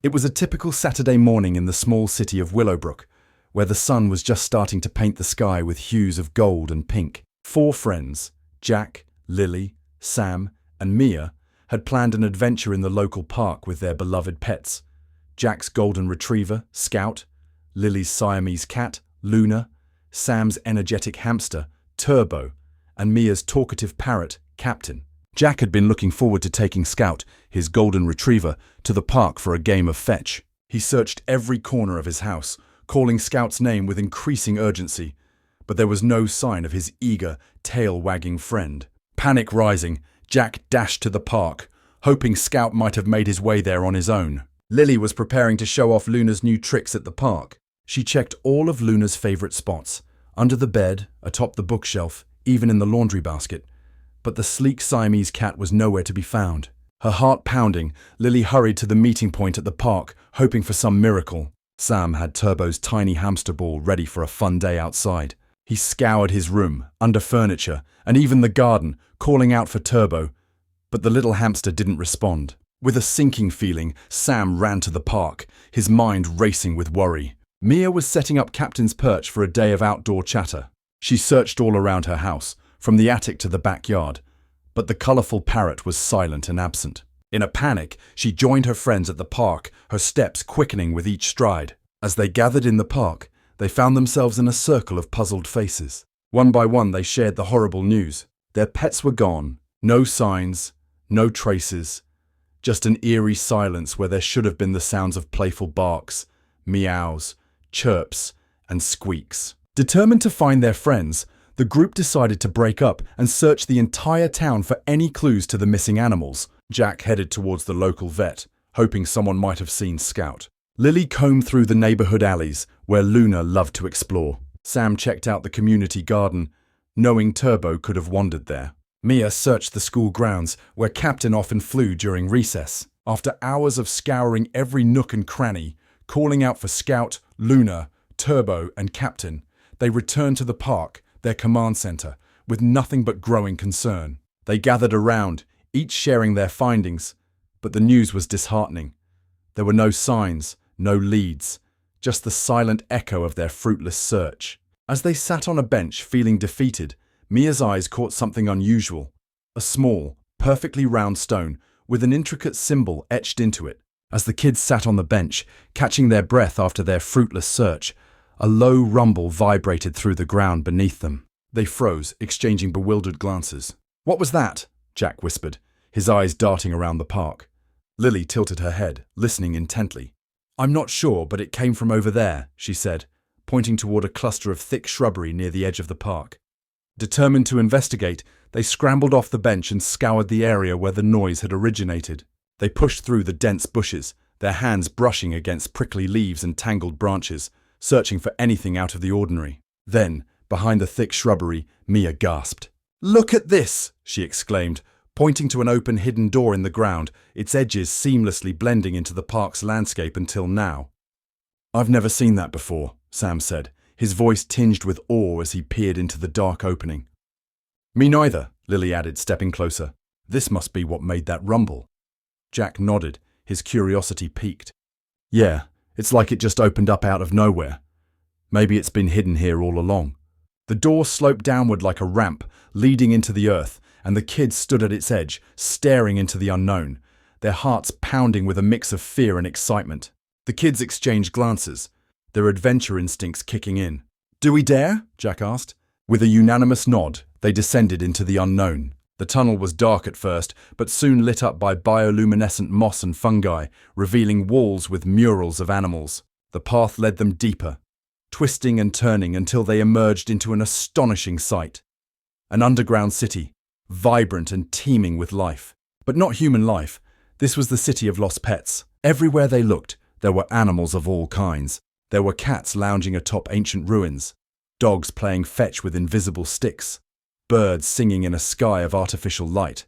It was a typical Saturday morning in the small city of Willowbrook, where the sun was just starting to paint the sky with hues of gold and pink. 4 friends, Jack, Lily, Sam, and Mia, had planned an adventure in the local park with their beloved pets. Jack's golden retriever, Scout, Lily's Siamese cat, Luna, Sam's energetic hamster, Turbo, and Mia's talkative parrot, Captain. Jack had been looking forward to taking Scout, his golden retriever, to the park for a game of fetch. He searched every corner of his house, calling Scout's name with increasing urgency, but there was no sign of his eager, tail-wagging friend. Panic rising, Jack dashed to the park, hoping Scout might have made his way there on his own. Lily was preparing to show off Luna's new tricks at the park. She checked all of Luna's favorite spots, under the bed, atop the bookshelf, even in the laundry basket. But the sleek Siamese cat was nowhere to be found. Her heart pounding, Lily hurried to the meeting point at the park, hoping for some miracle. Sam had Turbo's tiny hamster ball ready for a fun day outside. He scoured his room, under furniture, and even the garden, calling out for Turbo, but the little hamster didn't respond. With a sinking feeling, Sam ran to the park, his mind racing with worry. Mia was setting up Captain's perch for a day of outdoor chatter. She searched all around her house, from the attic to the backyard, but the colourful parrot was silent and absent. In a panic, she joined her friends at the park, her steps quickening with each stride. As they gathered in the park, they found themselves in a circle of puzzled faces. One by one, they shared the horrible news. Their pets were gone. No signs, no traces, just an eerie silence where there should have been the sounds of playful barks, meows, chirps, and squeaks. Determined to find their friends, the group decided to break up and search the entire town for any clues to the missing animals. Jack headed towards the local vet, hoping someone might have seen Scout. Lily combed through the neighborhood alleys, where Luna loved to explore. Sam checked out the community garden, knowing Turbo could have wandered there. Mia searched the school grounds, where Captain often flew during recess. After hours of scouring every nook and cranny, calling out for Scout, Luna, Turbo, and Captain, they returned to the park, their command center, with nothing but growing concern. They gathered around, each sharing their findings, but the news was disheartening. There were no signs, no leads, just the silent echo of their fruitless search. As they sat on a bench feeling defeated, Mia's eyes caught something unusual. A small, perfectly round stone with an intricate symbol etched into it. As the kids sat on the bench, catching their breath after their fruitless search, a low rumble vibrated through the ground beneath them. They froze, exchanging bewildered glances. "What was that?" Jack whispered, his eyes darting around the park. Lily tilted her head, listening intently. "I'm not sure, but it came from over there," she said, pointing toward a cluster of thick shrubbery near the edge of the park. Determined to investigate, they scrambled off the bench and scoured the area where the noise had originated. They pushed through the dense bushes, their hands brushing against prickly leaves and tangled branches, searching for anything out of the ordinary. Then, behind the thick shrubbery, Mia gasped. "Look at this!" she exclaimed, pointing to an open hidden door in the ground, its edges seamlessly blending into the park's landscape until now. "I've never seen that before," Sam said, his voice tinged with awe as he peered into the dark opening. "Me neither," Lily added, stepping closer. "This must be what made that rumble." Jack nodded, his curiosity piqued. "Yeah, it's like it just opened up out of nowhere. Maybe it's been hidden here all along." The door sloped downward like a ramp, leading into the earth, and the kids stood at its edge, staring into the unknown, their hearts pounding with a mix of fear and excitement. The kids exchanged glances, their adventure instincts kicking in. "Do we dare?" Jack asked. With a unanimous nod, they descended into the unknown. The tunnel was dark at first, but soon lit up by bioluminescent moss and fungi, revealing walls with murals of animals. The path led them deeper, twisting and turning until they emerged into an astonishing sight. An underground city, vibrant and teeming with life. But not human life. This was the city of lost pets. Everywhere they looked, there were animals of all kinds. There were cats lounging atop ancient ruins, dogs playing fetch with invisible sticks, birds singing in a sky of artificial light,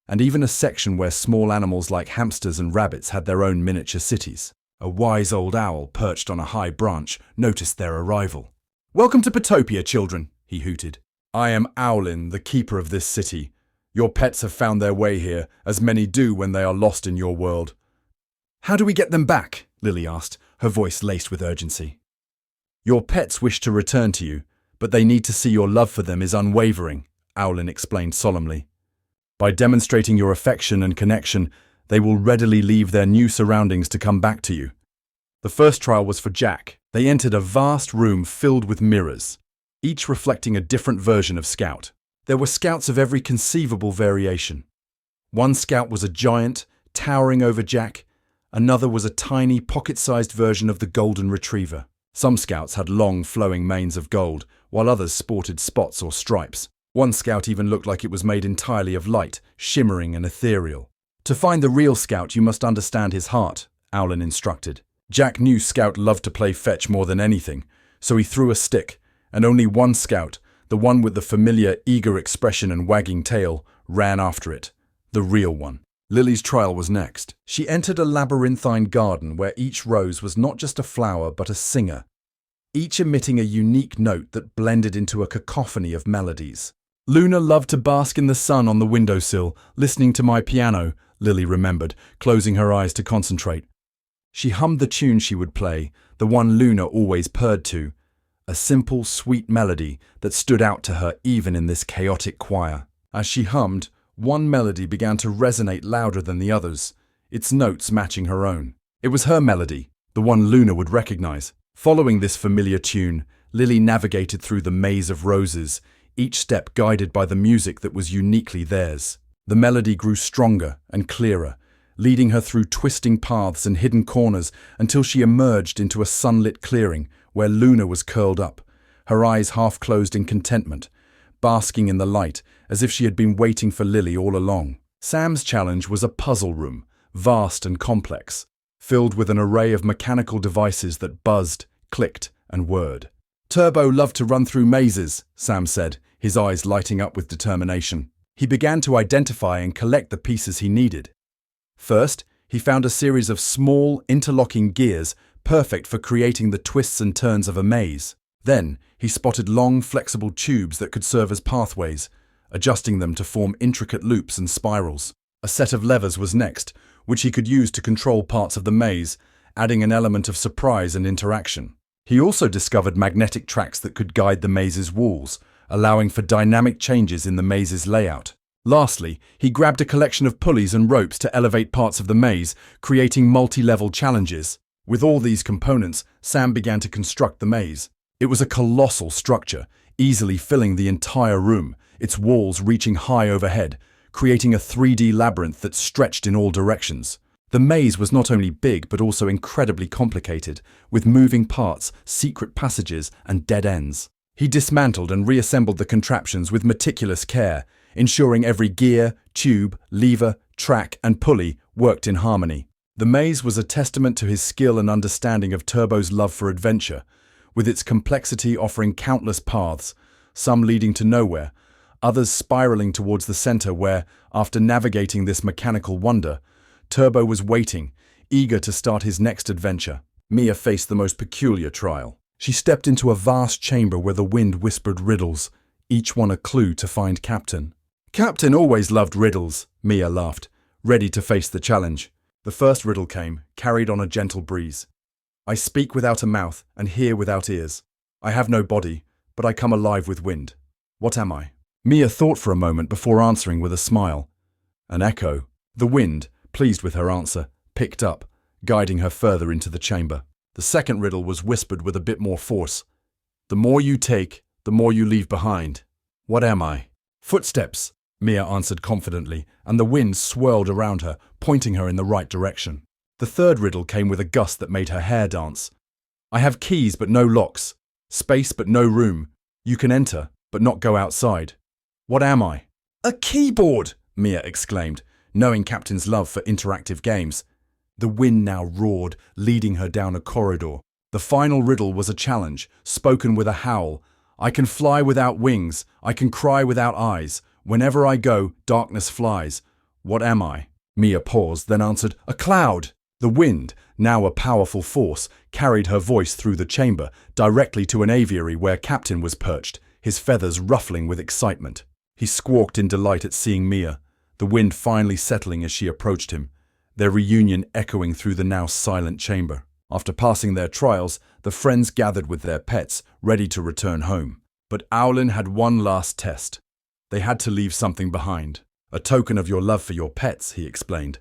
and even a section where small animals like hamsters and rabbits had their own miniature cities. A wise old owl perched on a high branch noticed their arrival. "Welcome to Petopia, children," he hooted. "I am Owlin, the keeper of this city. Your pets have found their way here, as many do when they are lost in your world. How do we get them back? Lily asked, her voice laced with urgency. Your pets wish to return to you, but they need to see your love for them is unwavering, Owlin explained solemnly. By demonstrating your affection and connection, they will readily leave their new surroundings to come back to you. The first trial was for Jack. They entered a vast room filled with mirrors, each reflecting a different version of Scout. There were Scouts of every conceivable variation. One Scout was a giant, towering over Jack. Another was a tiny, pocket-sized version of the golden retriever. Some Scouts had long, flowing manes of gold, while others sported spots or stripes. One Scout even looked like it was made entirely of light, shimmering and ethereal. To find the real Scout, you must understand his heart, Owlin instructed. Jack knew Scout loved to play fetch more than anything, so he threw a stick, and only one Scout, the one with the familiar, eager expression and wagging tail, ran after it. The real one. Lily's trial was next. She entered a labyrinthine garden where each rose was not just a flower but a singer, each emitting a unique note that blended into a cacophony of melodies. Luna loved to bask in the sun on the windowsill, listening to my piano, Lily remembered, closing her eyes to concentrate. She hummed the tune she would play, the one Luna always purred to, a simple, sweet melody that stood out to her even in this chaotic choir. As she hummed, one melody began to resonate louder than the others, its notes matching her own. It was her melody, the one Luna would recognize. Following this familiar tune, Lily navigated through the maze of roses, each step guided by the music that was uniquely theirs. The melody grew stronger and clearer, leading her through twisting paths and hidden corners until she emerged into a sunlit clearing where Luna was curled up, her eyes half closed in contentment, basking in the light as if she had been waiting for Lily all along. Sam's challenge was a puzzle room, vast and complex, filled with an array of mechanical devices that buzzed, clicked, and whirred. Turbo loved to run through mazes, Sam said, his eyes lighting up with determination. He began to identify and collect the pieces he needed. First, he found a series of small, interlocking gears perfect for creating the twists and turns of a maze. Then, he spotted long, flexible tubes that could serve as pathways, adjusting them to form intricate loops and spirals. A set of levers was next, which he could use to control parts of the maze, adding an element of surprise and interaction. He also discovered magnetic tracks that could guide the maze's walls, allowing for dynamic changes in the maze's layout. Lastly, he grabbed a collection of pulleys and ropes to elevate parts of the maze, creating multi-level challenges. With all these components, Sam began to construct the maze. It was a colossal structure, easily filling the entire room, its walls reaching high overhead, creating a 3D labyrinth that stretched in all directions. The maze was not only big but also incredibly complicated, with moving parts, secret passages, and dead ends. He dismantled and reassembled the contraptions with meticulous care, ensuring every gear, tube, lever, track, and pulley worked in harmony. The maze was a testament to his skill and understanding of Turbo's love for adventure, with its complexity offering countless paths, some leading to nowhere, others spiraling towards the center where, after navigating this mechanical wonder, Turbo was waiting, eager to start his next adventure. Mia faced the most peculiar trial. She stepped into a vast chamber where the wind whispered riddles, each one a clue to find Captain. Captain always loved riddles, Mia laughed, ready to face the challenge. The first riddle came, carried on a gentle breeze. I speak without a mouth and hear without ears. I have no body, but I come alive with wind. What am I? Mia thought for a moment before answering with a smile. An echo. The wind, pleased with her answer, picked up, guiding her further into the chamber. The second riddle was whispered with a bit more force. The more you take, the more you leave behind. What am I? Footsteps, Mia answered confidently, and the wind swirled around her, pointing her in the right direction. The third riddle came with a gust that made her hair dance. I have keys but no locks, space but no room. You can enter, but not go outside. What am I? A keyboard, Mia exclaimed, knowing Captain's love for interactive games. The wind now roared, leading her down a corridor. The final riddle was a challenge, spoken with a howl. I can fly without wings, I can cry without eyes. Whenever I go, darkness flies. What am I? Mia paused, then answered, a cloud. The wind, now a powerful force, carried her voice through the chamber, directly to an aviary where Captain was perched, his feathers ruffling with excitement. He squawked in delight at seeing Mia, the wind finally settling as she approached him. their reunion echoing through the now silent chamber. After passing their trials, the friends gathered with their pets, ready to return home. But Owlin had one last test. They had to leave something behind. A token of your love for your pets, he explained.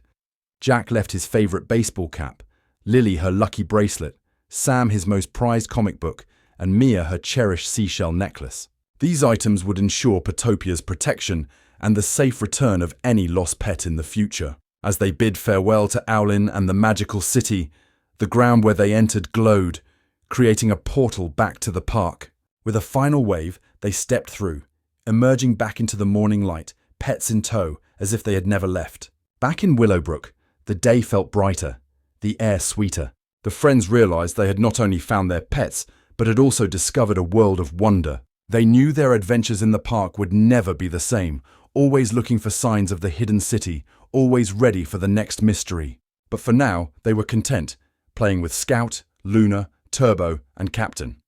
Jack left his favorite baseball cap, Lily her lucky bracelet, Sam his most prized comic book, and Mia her cherished seashell necklace. These items would ensure Petopia's protection and the safe return of any lost pet in the future. As they bid farewell to Owlin and the magical city, the ground where they entered glowed, creating a portal back to the park. With a final wave, they stepped through, emerging back into the morning light, pets in tow, as if they had never left. Back in Willowbrook, the day felt brighter, the air sweeter. The friends realized they had not only found their pets, but had also discovered a world of wonder. They knew their adventures in the park would never be the same, always looking for signs of the hidden city, always ready for the next mystery. But for now, they were content, playing with Scout, Luna, Turbo, and Captain.